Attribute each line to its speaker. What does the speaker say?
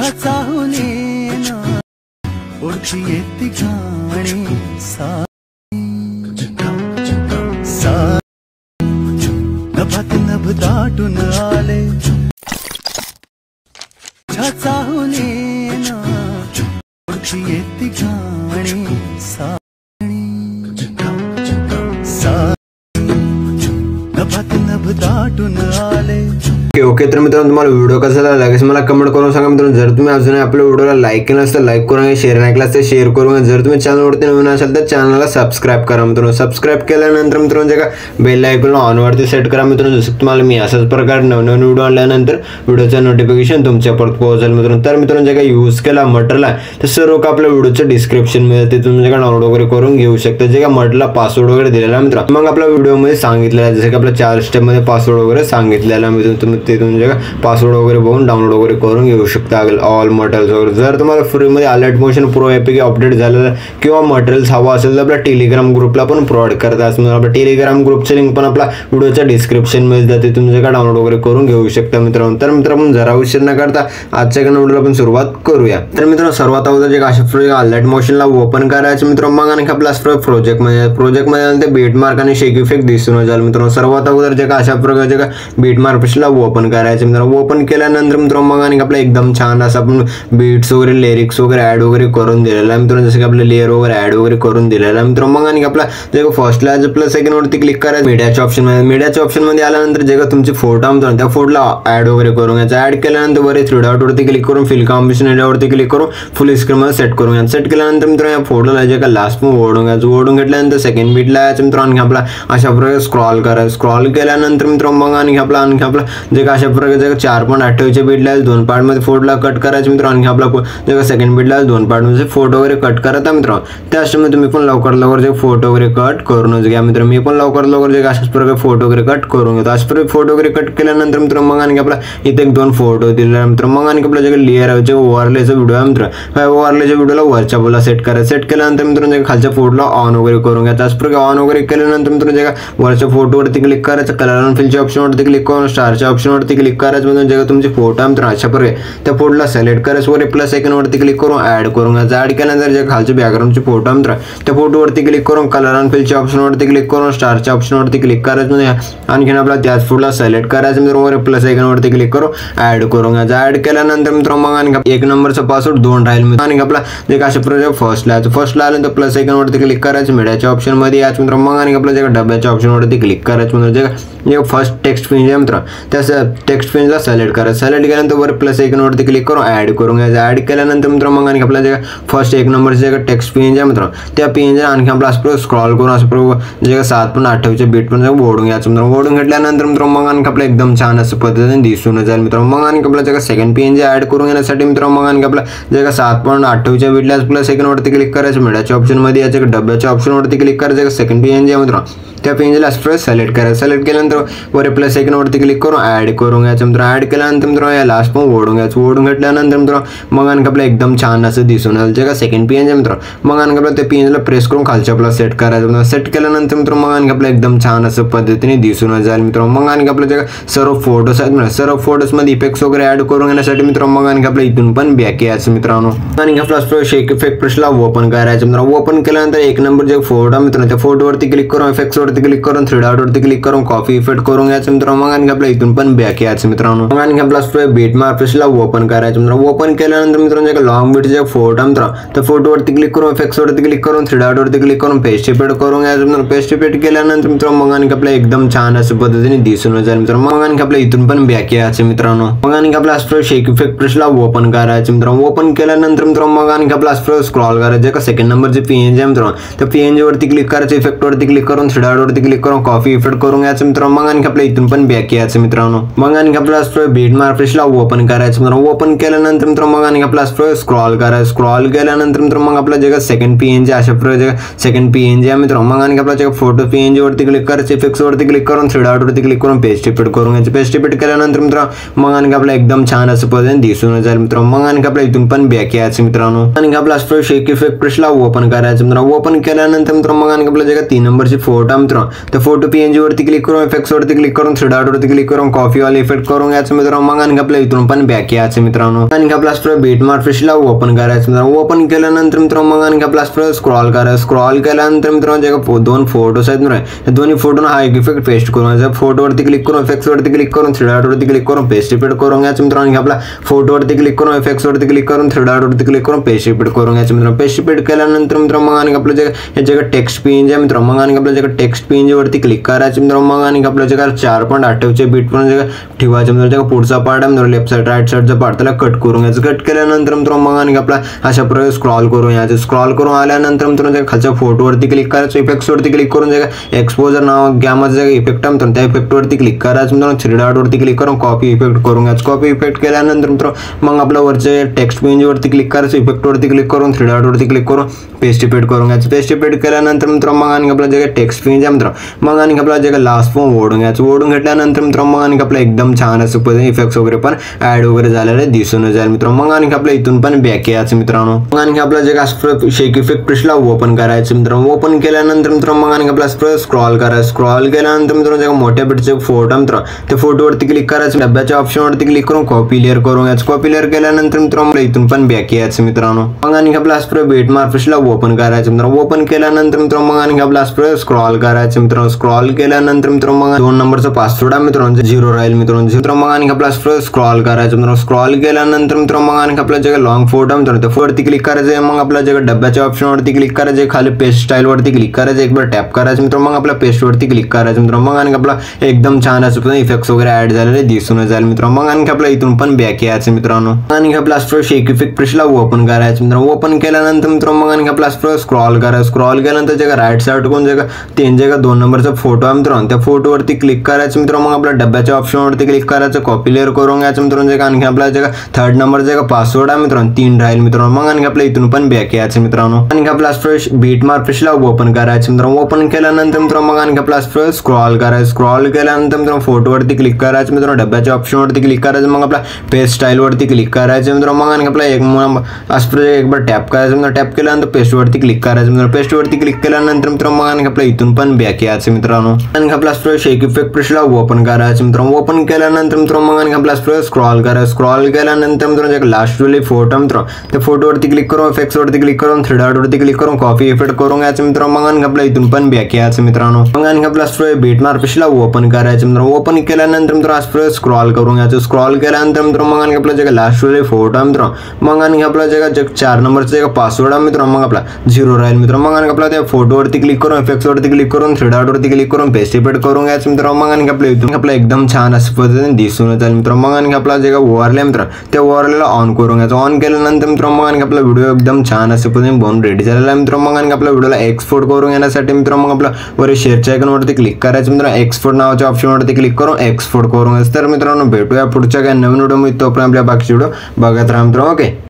Speaker 1: उडती येती गाणी नभात नभ दाटून आले उडती येती गाणी नभात नभ दाटून आले।
Speaker 2: ओके तर मित्रांनो तुम्हाला व्हिडिओ कसा लागला लगेच मला कमेंट करून सांगा मित्रांनो। जर तुम्ही अजून आपल्या व्हिडिओला लाईक केलं असेल तर लाईक करून शेअर नाही केलं तर शेअर करून जर तुम्ही चॅनलवरती नवीन असाल तर चॅनलला सबस्क्राइब करा मित्रांनो। सबस्क्राइब केल्यानंतर मित्रांनो जे का बेल आयकॉन ऑन वरती सेट करा मित्रांनो। जसं तुम्हाला मी अशाच प्रकारे नवीन व्हिडिओ आणल्यानंतर व्हिडिओचं नोटिफिकेशन तुमच्यापर्यंत पोहोचेल मित्रांनो। तर मित्रांनो जे का यूज केला मटेरियल आहे तर सर्व आपल्या व्हिडिओचं डिस्क्रिप्शन मध्ये ते तुम्ही जे का डाउनलोड वगैरे करून घेऊ शकता। जे का मटेरियलला पासवर्ड वगैरे दिलेला आहे मित्रांनो मग आपल्या व्हिडिओमध्ये सांगितलेलं आहे जसं की आपल्या 4 स्टेप मध्ये पासवर्ड वगैरे सांगितलेला आहे मित्रांनो। तुम्ही ते तुम्ही जे का पासवर्ड वगैरे बघून डाउनलोड वगैरे करून घेऊ शकता ऑल मटेरियल्स वगैरे। जर तुम्हाला फ्रीमध्ये alert motion pro APK update झालेलं किंवा मटेरियल्स हवा असेल तर आपल्या टेलिग्राम ग्रुपला पण प्रोव्हाइड करता असं आपल्या टेलिग्राम ग्रुपचं लिंक पण आपला व्हिडिओच्या डिस्क्रिप्शन मध्ये जाते तुम्ही जे का डाउनलोड वगैरे करून घेऊ शकता मित्रांनो। तर मित्रांनो जरा उशीर न करता आजच्या व्हिडिओला आपण सुरुवात करूया। तर मित्रांनो सर्वात अगोदर जे अशा अलर्ट मोशनला ओपन करायचं मित्रांनो मग आणि आपला प्रोजेक्ट मध्ये ते बीट मार्क आणि शेक इफेक्ट दिसून जाईल मित्रांनो। सर्वात अगोदर जे अशा प्रकारचे का बीट मार्कला ओपन करायचं मित्रांनो। ओपन केल्यानंतर मित्रांनो मग आणि आपला एकदम छान असं आपण बीट्स वगैरे लिरिक्स वगैरे ऍड वगैरे करून दिलेला आहे मित्रांनो। जसं की आपलं लेअर वगैरे ऍड वगैरे करून दिलेला आहे मित्रांनो। मग आणि आपला जे फर्स्ट ला प्लस सेकंड वरती क्लिक करायचं मीडियाच्या ऑप्शन मध्ये आल्यानंतर जे तुमचे फोटो मित्रांनो त्या फोटोला ऍड वगैरे करून घ्यायचा। ऍड केल्यानंतर वर 3 डॉट वरती क्लिक करून फिल कॉम्बिनेशन एरियावरती क्लिक करून फुल स्क्रीन मध्ये सेट करून घ्या। सेट केल्यानंतर मित्रांनो या फोटोला जे का लास्ट मध्ये ओढून घ्यायचं। ओढून घेतल्यानंतर सेकंड बीटला यायचं मित्रांनो। आपला अशा प्रकारे स्क्रॉल करायचं। स्क्रॉल केल्यानंतर मित्रांनो मग आणि आपला जे का अशा प्रकारे 4.28 बीटला 2 पार्ट मध्ये फोटोला कट करायचं मित्रांनो। आपला जे का सेकंड बीटला 2 पार्ट मध्ये फोटो वगैरे कट करायचा मित्रांनो। त्याच्यामध्ये तुम्ही पण लवकर जे फोटो वगैरे कट करूनच घ्या मित्रांनो। मी पण लवकर जे अशाच प्रकारे फोटो वगैरे कट करून घेतो। अशा प्रकारे फोटो वगैरे कट केल्यानंतर मित्रांनो मग आणि आपला इथे 2 फोटो दिलेला मित्रांनो। मग आणि आपला जे लेअर आहे ओव्हरलेचा व्हिडिओ आहे मित्रांनो ओव्हरलेच्या व्हिडिओला वरच्या बोला सेट करायचं। सेट केल्यानंतर मित्रांनो जे खालच्या फोटोला ऑन वगैरे करून घ्यायचं। अशा प्रकारे ऑन वगैरे केल्यानंतर मित्रांनो जे वरच्या फोटोवरती क्लिक करायचं। कलर आणि फिलच्या ऑप्शनवरती क्लिक करून स्टारच्या ऑप्शनवरती क्लिक करायचं म्हणजे जे तुमचे फोटो मित्रांनो अशा प्रकारे त्या फोटोला सिलेक्ट करायचं। वर प्लस आयकॉन वरती क्लिक करून ऍड करून घ्यायचं। ऍड केल्यानंतर जे खालचे बॅकग्राऊंडचे फोटो मित्रांनो त्या फोटोवरती क्लिक करून कलर आणि फिलच्या ऑप्शनवरती क्लिक करून स्टारच्या ऑप्शनवरती क्लिक करायचं म्हणजे आणखीन आपला त्याच फोटोला सिलेक्ट करायचं मित्रांनो। वर प्लस आयकॉन वरती क्लिक करून ऍड करून घ्यायचं। ऍड केल्यानंतर मित्रांनो मग आणि 1 नंबरचा पासवर्ड 2 राहील मित्रांनो। आणि आपला जे अशा प्रकारे फर्स्टला आल्यानंतर प्लस आयकॉन वरती क्लिक करायचं। मीडियाच्या ऑप्शन मध्ये यायचं मित्रांनो। मग आणि आपला जे डब्याच्या ऑप्शन वरती क्लिक करायचं म्हणजे जे फर्स्ट टेक्स्ट पेज आहे मित्रांनो त्या टेक्स्ट पेजला सिलेक्ट करायचं। सिलेक्ट केल्यानंतर वर प्लस आयकॉन वरती क्लिक करून ऍड करून घ्यायचं। ऍड केल्यानंतर मित्रांनो मग आणि आपला जे फर्स्ट 1 नंबरचे जे टेक्स्ट पेज आहे मित्रांनो त्या पेजला आणखी आपला असं स्क्रॉल करून असं जे 7.28 बीट पण ओढून घ्यायचं मित्रांनो। ओढून घेतल्यानंतर मित्रांनो मग आणि आपला एकदम छान असं पद्धतीने दिसून जाईल मित्रांनो। मग आणि आपला जे सेकंड पेज ऍड करून घेण्यासाठी मित्रांनो मग आणि आपला जे 7.28 बीटला प्लस आयकॉन वरती क्लिक करायचं। मीडियाच्या ऑप्शन मध्ये याच्या डब्याच्या ऑप्शन वरती क्लिक करायचं। सेकंड पेज आहे मित्रांनो त्या पेजला असं सिलेक्ट करायचं। सिलेक्ट केल्यानंतर वर प्लस आयकॉन वरती क्लिक करून ऍड करून घ्यायचं मित्रांनो। ऍड केल्यानंतर मित्रांनो या लास्ट पण ओढून घ्यायचं। ओढून घेतल्यानंतर मित्रांनो मग आणि आपला एकदम छान असं दिसून येईल जे का सेकंड पेज आहे मित्रांनो। मग आणि आपला त्या पेजला प्रेस करून खालच्या आपला सेट करायचं। सेट केल्यानंतर मित्रांनो मग आणि आपला एकदम छान असं पद्धतीने दिसून जाईल मित्रांनो। मग आणि आपल्या जे सर्व फोटोज आहेत मित्रांनो सर्व फोटोज मध्ये इफेक्ट्स वगैरे ऍड करून घेण्यासाठी मित्रांनो मग आणि आपल्या इथून पण बॅक यायचं मित्रांनो। आणि आपला शेक इफेक्ट प्रेसला ओपन करायचं मित्रांनो। ओपन केल्यानंतर 1 नंबर जे फोटो मित्रांनो त्या फोटोवरती क्लिक करून इफेक्ट्स वरती क्लिक करून 3 डॉट वरती क्लिक करून कॉपी इफेक्ट करून घ्यायचं मित्रांनो। मग आणि आपल्या इथून पण बॅक यायचं मित्रांनो। मग आणि आपला बीट मार्क प्रेसला ओपन करायचं मित्रांनो। ओपन केल्यानंतर मित्रांनो जे लॉंग बीट जे फोटो मित्रांनो त्या फोटोवरती क्लिक करून इफेक्ट्स वरती क्लिक करून 3 डॉट वरती क्लिक करून पेस्ट इफेक्ट करून घ्यायचं मित्रांनो। पेस्ट इफेक्ट केल्यानंतर मित्रांनो मग आणि आपल्या एकदम छान असं पद्धतीने दिसून जाईल मित्रांनो। मग आणि आपल्या इथून पण बॅक यायचं मित्रांनो। मग आणि आपला शेक इफेक्ट प्रेसला ओपन करायचं मित्रांनो। ओपन केल्यानंतर मित्रांनो मग आणि आपला स्क्रॉल करायचं का सेकंड नंबरचे पीएनजी आहे मित्रांनो त्या पीएनजी वरती क्लिक करायचं। इफेक्ट वरती क्लिक करून 3 डॉट वरती क्लिक करून कॉपी इफेक्ट करून घ्यायचं मित्रांनो। मग आणि आपल्या इथून पण बॅक यायचं मित्रांनो। मग आणि आपला बीट मार्क प्रेसला ओपन करायचं मित्रांनो। ओपन केल्यानंतर मित्रांनो मग आणि आपला स्क्रॉल करायचं। स्क्रॉल केल्यानंतर मित्रांनो मग आपला जे सेकंड पीएनजी अशा प्रकारे सेकंड पीएनजी आहे मित्रांनो। मग आणि आपला जे फोटो पीएनजी वरती क्लिक करायचं। इफेक्ट्स वरती क्लिक करून 3 डॉट वरती क्लिक करून पेस्ट इफेक्ट करून घ्यायचं। पेस्ट इफेक्ट केल्यानंतर मित्रांनो मग आणि आपला एकदम छान असं पद्धतीने दिसून जाईल मित्रांनो। मग आणि आपल्या इथून पण बॅक यायचं मित्रांनो। आणि आपला शेक इफेक्ट प्रेसला ओपन करायचं मित्रांनो। ओपन केल्यानंतर मित्रांनो मग आणि आपला जे 3 नंबरची फोटो मित्रांनो त्या फोटो पीएनजी वरती क्लिक करून इफेक्ट्स वरती क्लिक करून थ्री डॉट वरती क्लिक करून कॉफी वाला इफेक्ट करून घ्यायचं मित्रांनो. मग आणखी आपल्या इथून पण बॅक यायचं मित्रांनो. आणखी आपला स्प्रे बीटमार्क फिशला ओपन करायचं मित्रांनो. ओपन केल्यानंतर मित्रांनो मग आणखी आपला स्प्रे स्क्रॉल करायचं. स्क्रॉल केल्यानंतर मित्रांनो जे दोन फोटोज आहेत मित्रांनो दोन्ही फोटोना हा एक इफेक्ट पेस्ट करून घ्यायचा. फोटोवरती क्लिक करून इफेक्ट्स वरती क्लिक करून थ्री डॉट वरती क्लिक करून पेस्ट रिपीट करून घ्यायचं मित्रांनो. आणखी आपला फोटोवरती क्लिक करून इफेक्ट्स वरती क्लिक करून थ्री डॉट वरती क्लिक करून पेस्ट रिपीट करून घ्यायचं मित्रांनो. पेस्ट रिपीट केल्यानंतर मित्रांनो मग आणखी आपलं जे टेक्स्ट पेज आहे मित्रांनो मग आणखी आपलं जे टेक्स्ट पेज वरती क्लिक करायचं मित्रांनो. मग आणखी आपलं जे 4.8 बीट पण जे ठेवायचं मित्रांनो. पुढचा पार्ट आहे मित्रांनो लेफ्ट साइड राईट साइडचा पार्ट त्याला कट करून घ्यायचं. कट केल्यानंतर मित्रांनो मग आणखी आपला अशा प्रकारे स्क्रॉल करून यायचं. स्क्रॉल करून आल्यानंतर मित्रांनो जे खालच्या फोटोवरती क्लिक करायचं. इफेक्ट्स वरती क्लिक करून जे एक्सपोजर नाव गॅमाचं जे इफेक्ट आहे मित्रांनो त्या इफेक्ट वरती क्लिक करायचं मित्रांनो. थ्री डॉट वरती क्लिक करून कॉपी इफेक्ट करून घ्यायचं. कॉपी इफेक्ट केल्यानंतर मित्रांनो मग आपल्या वरचे टेक्स्ट पेज वरती क्लिक करायचं. इफेक्ट वरती क्लिक करून थ्री डॉट वरती क्लिक करून पेस्ट इफेक्ट करून घ्यायचं. पेस्ट इफेक्ट केल्यानंतर मित्रांनो मग आणखी आपलं जे टेक्स्ट पेज आहे मित्रांनो मग आणखी आपला जे लास्ट फॉर्म ओढून घ्यायचं. ओढून घेतल्यानंतर मित्रांनो मग आणखी आपलं एकदम छान असं पद्धतीने इफेक्ट्स वगैरे पण ऍड वगैरे झालेले दिसून जाईल मित्रांनो. मग आणखी आपल्या इथून पण बॅक यायचं मित्रांनो. मग आणखी आपला जे शेक इफेक्ट पेजला ओपन करायचं मित्रांनो. ओपन केल्यानंतर मित्रांनो मग आणखी आपला स्क्रॉल करायचं. स्क्रॉल केल्यानंतर मित्रांनो जे मोठ्या बिटचे फोटो मित्रांनो त्या फोटोवरती क्लिक करायचं. डब्याच्या ऑप्शनवरती क्लिक करून कॉपी लेअर करून घ्यायचं. कॉपी लेअर केल्यानंतर मित्रांनो इथून पण बॅक यायचं मित्रांनो. मग आणखी आपला बीटमार्क पेजला ओपन करायचं मित्रांनो. ओपन केल्यानंतर मित्रांनो मग आणखी आपला स्क्रॉल करायचं मित्रांनो. स्क्रॉल केल्यानंतर मित्रांनो मग 2 नंबरचा पासवर्ड आहे मित्रांनो 0 राहील मित्रांनो. मग आणखी आपला स्क्रॉल करायचं मित्रांनो. स्क्रॉल केल्यानंतर मित्रांनो मग आणखी आपला जे लॉंग फोटो आहे मित्रांनो त्या फोटोवरती क्लिक करायचं. मग आपल्या जे डब्याच्या ऑप्शनवरती क्लिक करायचं. खाली पेस्ट स्टाईल वरती क्लिक करायचं. एक बार टॅप करायचं मित्रांनो. मग आपल्या पेस्ट वरती क्लिक करायचं मित्रांनो. मग आणखी आपला एकदम छान असं इफेक्ट्स वगैरे ऍड झालेले दिसून जाईल मित्रांनो. मग आणखी आपल्या इथून पण बॅक यायचं मित्रांनो. आणखी आपला शेक इफेक्ट पेजला ओपन करायचं मित्रांनो. ओपन केल्यानंतर मित्रांनो मग आणखी आपला स्क्रॉल करायचं. स्क्रॉल केल्यानंतर जे राईट साइड कोण जे 2 नंबरचा फोटो आहे मित्रांनो त्या फोटोवरती क्लिक करायचं मित्रांनो. मग आपल्या डब्याच्या ऑप्शनवरती क्लिक करायचं. कॉपी लेअर करून घ्यायचं मित्रांनो. जे आणखी आपला जे 3rd नंबरचा पासवर्ड आहे मित्रांनो 3 राहील मित्रांनो. मग आणखी आपल्या इथून पण बॅक यायचं मित्रांनो. आणखी आपला बीटमार्क पेजला ओपन करायचं मित्रांनो. ओपन केल्यानंतर मित्रांनो मग आणखी आपला स्क्रॉल करायचं. स्क्रॉल केल्यानंतर मित्रांनो फोटोवरती क्लिक करायचं मित्रांनो. डब्याच्या ऑप्शनवरती क्लिक करायचं. मग आपला पेस्ट स्टाईल वरती क्लिक करायचं मित्रांनो. मग आणखी आपला एक बार टॅप करायचं मित्रांनो. टॅप केल्यानंतर पेस्ट वरती क्लिक करायचं मित्रांनो. पेस्ट वरती क्लिक केल्यानंतर मित्रांनो मग आणखी आपल्या इथून पण बॅक यायचं मित्रांनो. आणखी आपला शेक इफेक्ट पेजला ओपन करायचं मित्रांनो. ओपन केल्यानंतर मित्रांनो मग आणखी आपला स्क्रॉल करायचं. स्क्रॉल केल्यानंतर मित्रांनो जे लास्ट वाले फोटो मित्रांनो त्या फोटोवरती क्लिक करून इफेक्ट्स वरती क्लिक करून थ्री डॉट वरती क्लिक करून कॉपी इफेक्ट करून घ्यायचं मित्रांनो. मग आणखी आपल्या इथून पण बॅक यायचं मित्रांनो. मग आणखी आपला बीटमार्क पेजला ओपन करायचं मित्रांनो. ओपन केल्यानंतर मित्रांनो स्क्रॉल करून घ्यायचं. स्क्रॉल केल्यानंतर मित्रांनो मग आणखी आपला जे लास्ट वाले फोटो आहे मित्रांनो मग आणखी आपला जे 4 नंबरचा पासवर्ड आहे मित्रांनो मग आपला 0 राहील मित्रांनो. मग आणखी आपला त्या फोटोवरती क्लिक करून इफेक्ट्स वरती क्लिक करून थ्री डॉट वरती क्लिक करून पेस्ट इफेक्ट करून घ्यायचं मित्रांनो. मग आणखी आपल्या इथून आपला एकदम छान असं पद्धतीने दिसून येईल मित्रांनो. मग आणखी आपला जे ओव्हरले मित्रांनो त्या ओव्हरलेला ऑन करून घ्यायचं. ऑन केल्यानंतर मित्रांनो मग आणखी आपला व्हिडिओ एकदम छान असं पद्धतीने बनवून रेडी झालेला आहे मित्रांनो. मग आणखी आपल्या व्हिडिओला एक्सपोर्ट करून घेण्यासाठी मित्रांनो मग आपला वर शेअरच्या आयकॉनवरती क्लिक करायचं मित्रांनो. एक्सपोर्ट नावाच्या ऑप्शनवरती क्लिक करून एक्सपोर्ट करून घ्यायचं. तर मित्रांनो भेटूया पुढच्या काही नवीन व्हिडिओ मध्ये. तोपर्यंत आपल्या बाकीचे व्हिडिओ बघत राहा मित्रांनो. ओके.